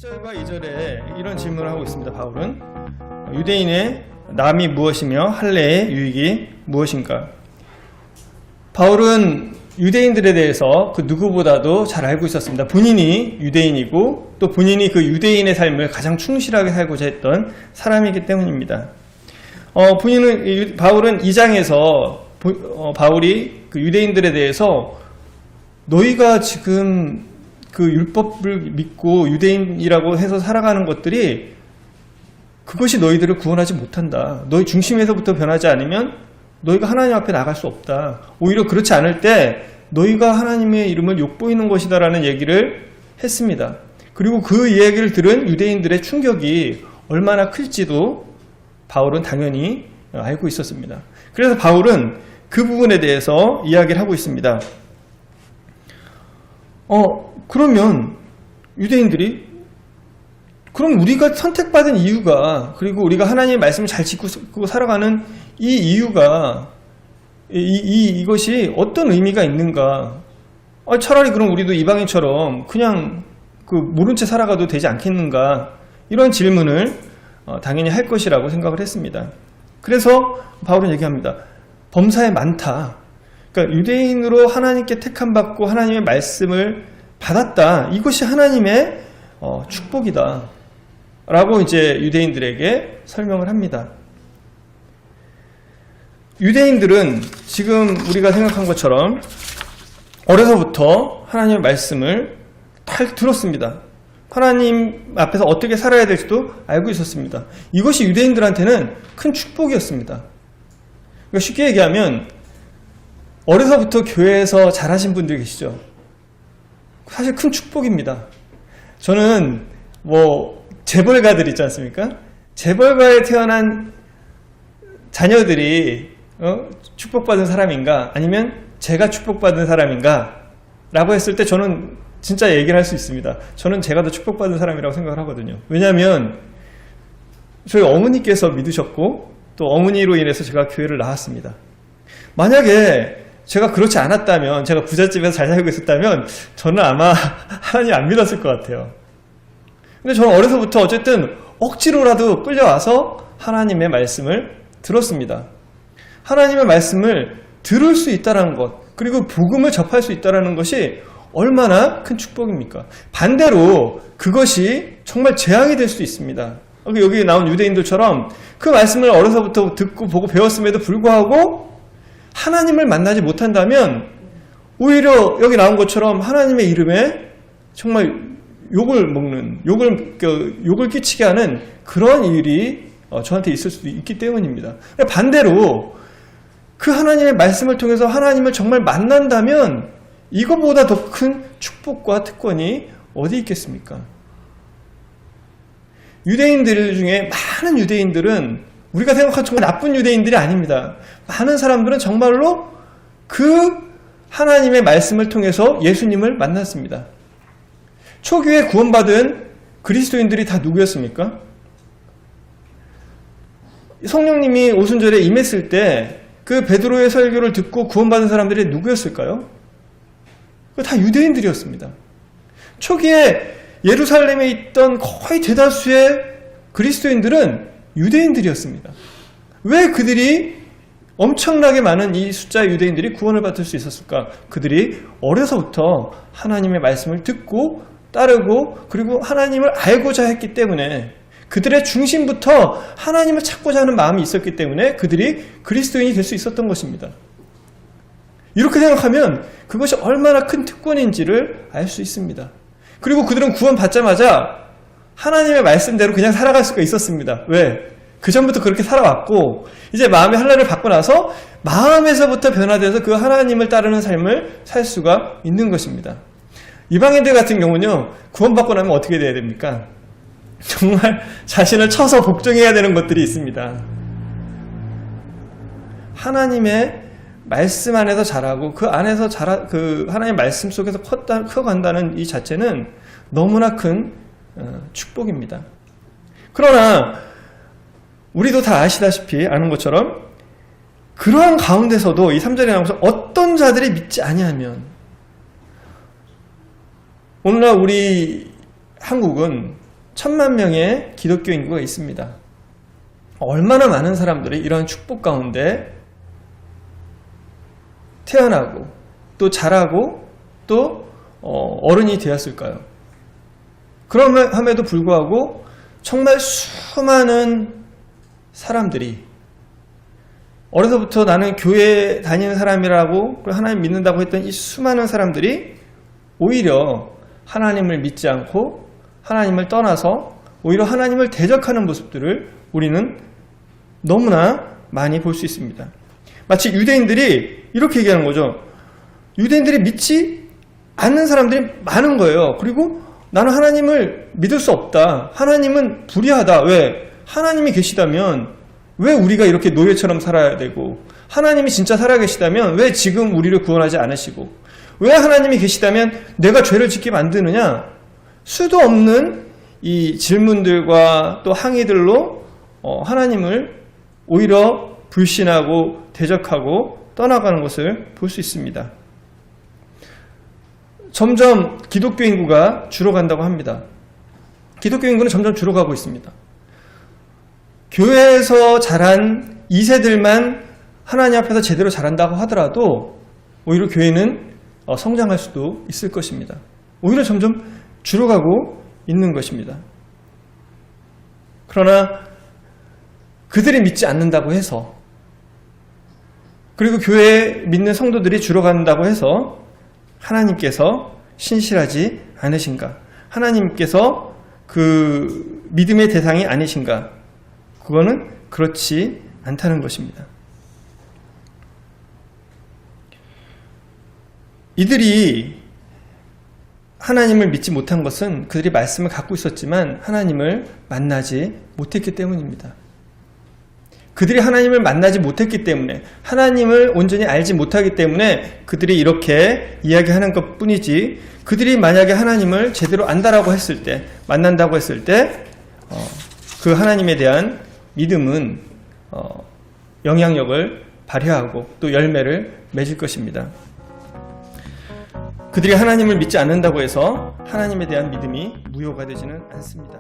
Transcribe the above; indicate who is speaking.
Speaker 1: 1절과 2절에 이런 질문을 하고 있습니다. 바울은 유대인의 남이 무엇이며 할례의 유익이 무엇인가? 바울은 유대인들에 대해서 그 누구보다도 잘 알고 있었습니다. 본인이 유대인이고 또 본인이 그 유대인의 삶을 가장 충실하게 살고자 했던 사람이기 때문입니다. 바울은 2장에서 바울이 그 유대인들에 대해서 너희가 지금 그 율법을 믿고 유대인이라고 해서 살아가는 것들이 그것이 너희들을 구원하지 못한다. 너희 중심에서부터 변하지 않으면 너희가 하나님 앞에 나갈 수 없다. 오히려 그렇지 않을 때 너희가 하나님의 이름을 욕보이는 것이다 라는 얘기를 했습니다. 그리고 그 이야기를 들은 유대인들의 충격이 얼마나 클지도 바울은 당연히 알고 있었습니다. 그래서 바울은 그 부분에 대해서 이야기를 하고 있습니다. 그러면 유대인들이 그럼 우리가 선택받은 이유가 그리고 우리가 하나님의 말씀을 잘 지키고 살아가는 이 이유가 이것이 어떤 의미가 있는가? 차라리 그럼 우리도 이방인처럼 그냥 모른 채 살아가도 되지 않겠는가? 이런 질문을 당연히 할 것이라고 생각을 했습니다. 그래서 바울은 얘기합니다. 범사에 많다. 그러니까 유대인으로 하나님께 택함받고 하나님의 말씀을 받았다. 이것이 하나님의 축복이다. 라고 이제 유대인들에게 설명을 합니다. 유대인들은 지금 우리가 생각한 것처럼 어려서부터 하나님의 말씀을 잘 들었습니다. 하나님 앞에서 어떻게 살아야 될지도 알고 있었습니다. 이것이 유대인들한테는 큰 축복이었습니다. 그러니까 쉽게 얘기하면 어려서부터 교회에서 자라신 분들 계시죠? 사실 큰 축복입니다. 저는 재벌가들 있지 않습니까? 재벌가에 태어난 자녀들이 축복받은 사람인가 아니면 제가 축복받은 사람인가 라고 했을 때 저는 진짜 얘기를 할 수 있습니다. 저는 제가 더 축복받은 사람이라고 생각을 하거든요. 왜냐하면 저희 어머니께서 믿으셨고 또 어머니로 인해서 제가 교회를 나왔습니다. 만약에 제가 그렇지 않았다면 제가 부잣집에서 잘 살고 있었다면 저는 아마 하나님 안 믿었을 것 같아요. 근데 저는 어려서부터 어쨌든 억지로라도 끌려와서 하나님의 말씀을 들었습니다. 하나님의 말씀을 들을 수 있다는 것 그리고 복음을 접할 수 있다는 것이 얼마나 큰 축복입니까? 반대로 그것이 정말 재앙이 될 수도 있습니다. 여기 나온 유대인들처럼 그 말씀을 어려서부터 듣고 보고 배웠음에도 불구하고 하나님을 만나지 못한다면 오히려 여기 나온 것처럼 하나님의 이름에 정말 욕을 끼치게 하는 그런 일이 저한테 있을 수도 있기 때문입니다. 반대로 그 하나님의 말씀을 통해서 하나님을 정말 만난다면 이것보다 더 큰 축복과 특권이 어디 있겠습니까? 유대인들 중에 많은 유대인들은 우리가 생각한 정말 나쁜 유대인들이 아닙니다. 많은 사람들은 정말로 그 하나님의 말씀을 통해서 예수님을 만났습니다. 초기에 구원받은 그리스도인들이 다 누구였습니까? 성령님이 오순절에 임했을 때 그 베드로의 설교를 듣고 구원받은 사람들이 누구였을까요? 다 유대인들이었습니다. 초기에 예루살렘에 있던 거의 대다수의 그리스도인들은 유대인들이었습니다. 왜 그들이 엄청나게 많은 이 숫자의 유대인들이 구원을 받을 수 있었을까? 그들이 어려서부터 하나님의 말씀을 듣고 따르고 그리고 하나님을 알고자 했기 때문에 그들의 중심부터 하나님을 찾고자 하는 마음이 있었기 때문에 그들이 그리스도인이 될 수 있었던 것입니다. 이렇게 생각하면 그것이 얼마나 큰 특권인지를 알 수 있습니다. 그리고 그들은 구원 받자마자 하나님의 말씀대로 그냥 살아갈 수가 있었습니다. 왜? 그 전부터 그렇게 살아왔고 이제 마음의 할례를 받고 나서 마음에서부터 변화돼서 그 하나님을 따르는 삶을 살 수가 있는 것입니다. 이방인들 같은 경우는요. 구원받고 나면 어떻게 돼야 됩니까? 정말 자신을 쳐서 복종해야 되는 것들이 있습니다. 하나님의 말씀 안에서 자라고 그 안에서 그 하나님의 말씀 속에서 커간다는 이 자체는 너무나 큰 축복입니다. 그러나 우리도 다 아시다시피 아는 것처럼 그러한 가운데서도 이 3절에 나오면서 어떤 자들이 믿지 아니하면 오늘날 우리 한국은 1,000만 명의 기독교 인구가 있습니다. 얼마나 많은 사람들이 이런 축복 가운데 태어나고 또 자라고 또 어른이 되었을까요? 그럼에도 불구하고 정말 수많은 사람들이 어려서부터 나는 교회 다니는 사람이라고 하나님 믿는다고 했던 이 수많은 사람들이 오히려 하나님을 믿지 않고 하나님을 떠나서 오히려 하나님을 대적하는 모습들을 우리는 너무나 많이 볼 수 있습니다. 마치 유대인들이 이렇게 얘기하는 거죠. 유대인들이 믿지 않는 사람들이 많은 거예요. 그리고 나는 하나님을 믿을 수 없다. 하나님은 불의하다. 왜? 하나님이 계시다면 왜 우리가 이렇게 노예처럼 살아야 되고, 하나님이 진짜 살아계시다면 왜 지금 우리를 구원하지 않으시고, 왜 하나님이 계시다면 내가 죄를 짓게 만드느냐? 수도 없는 이 질문들과 또 항의들로 하나님을 오히려 불신하고 대적하고 떠나가는 것을 볼 수 있습니다. 점점 기독교 인구가 줄어간다고 합니다. 기독교 인구는 점점 줄어가고 있습니다. 교회에서 자란 2세들만 하나님 앞에서 제대로 자란다고 하더라도 오히려 교회는 성장할 수도 있을 것입니다. 오히려 점점 줄어가고 있는 것입니다. 그러나 그들이 믿지 않는다고 해서, 그리고 교회에 믿는 성도들이 줄어간다고 해서 하나님께서 신실하지 않으신가? 하나님께서 그 믿음의 대상이 아니신가? 그거는 그렇지 않다는 것입니다. 이들이 하나님을 믿지 못한 것은 그들이 말씀을 갖고 있었지만 하나님을 만나지 못했기 때문입니다. 그들이 하나님을 만나지 못했기 때문에, 하나님을 온전히 알지 못하기 때문에 그들이 이렇게 이야기하는 것 뿐이지, 그들이 만약에 하나님을 제대로 안다라고 했을 때, 만난다고 했을 때 그 하나님에 대한 믿음은 영향력을 발휘하고 또 열매를 맺을 것입니다. 그들이 하나님을 믿지 않는다고 해서 하나님에 대한 믿음이 무효가 되지는 않습니다.